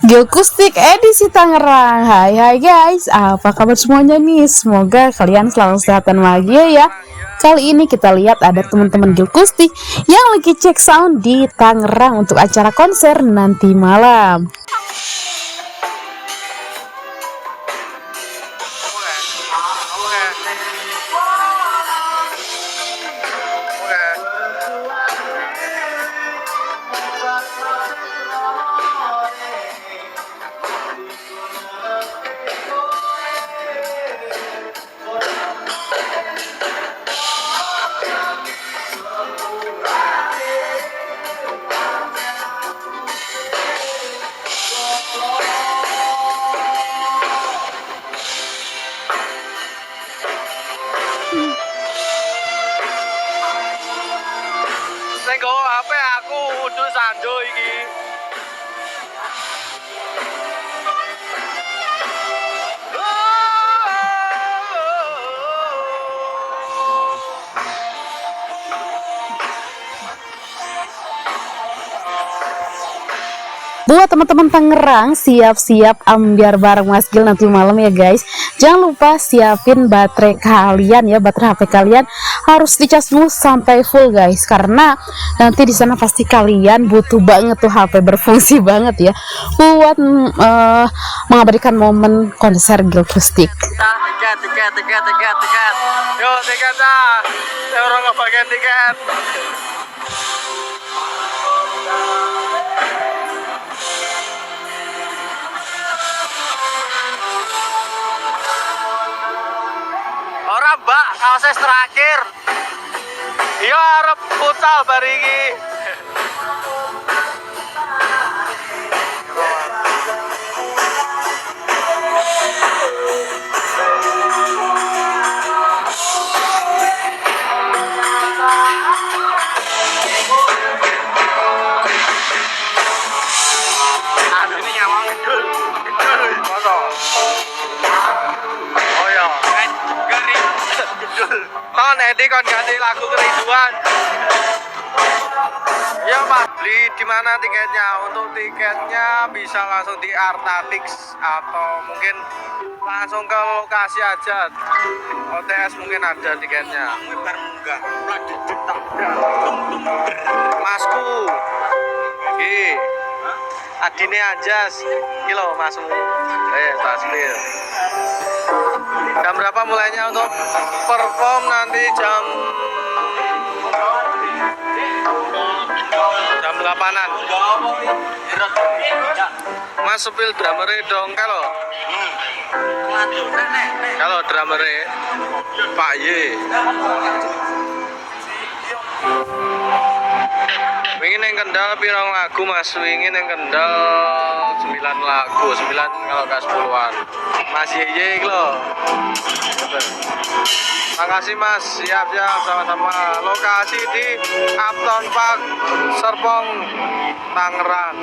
Geokustik edisi Tangerang. Hai hai guys, apa kabar semuanya nih? Semoga kalian selalu sehat dan bahagia ya. Kali ini kita lihat ada teman-teman Geokustik yang lagi cek sound di Tangerang untuk acara konser nanti malam. Sing nggawa HP aku uduk sando iki. Buat teman-teman Tangerang, siap-siap ambiar bareng Mas Gil nanti malam ya guys. Jangan lupa siapin baterai kalian ya, baterai HP kalian harus dicas dulu sampai full guys, karena nanti di sana pasti kalian butuh banget tuh HP berfungsi banget ya buat mengabadikan momen konser Geokustik. Tiket. Yo tiket dah. Saya orang ngebagian tiket. Orang mbak, kaosnya terakhir. Iya arep futsal bari iki. Ini nyawang gedul. Masa? Oh ya. Gering. Gedul. Kon Edi kon ganti lagu kerinduan. Ya Pak, beli di mana tiketnya? Untuk tiketnya bisa langsung di Artatix atau mungkin langsung ke lokasi aja. OTS mungkin ada tiketnya. Masku. Oke. Adine Anjas. Kilo masuk. Tasbih. Jam berapa mulainya untuk perform nanti jam 8-an. Mas sepil drummer dong kalau drummer Pak Y. Wingi neng Kendal pirang lagu Mas? Wingi neng Kendal 9 lagu, 9 kalau gak 10-an. Mas Y lo. Makasih Mas, siap sama-sama. Lokasi di Uptown Park, Serpong, Tangerang.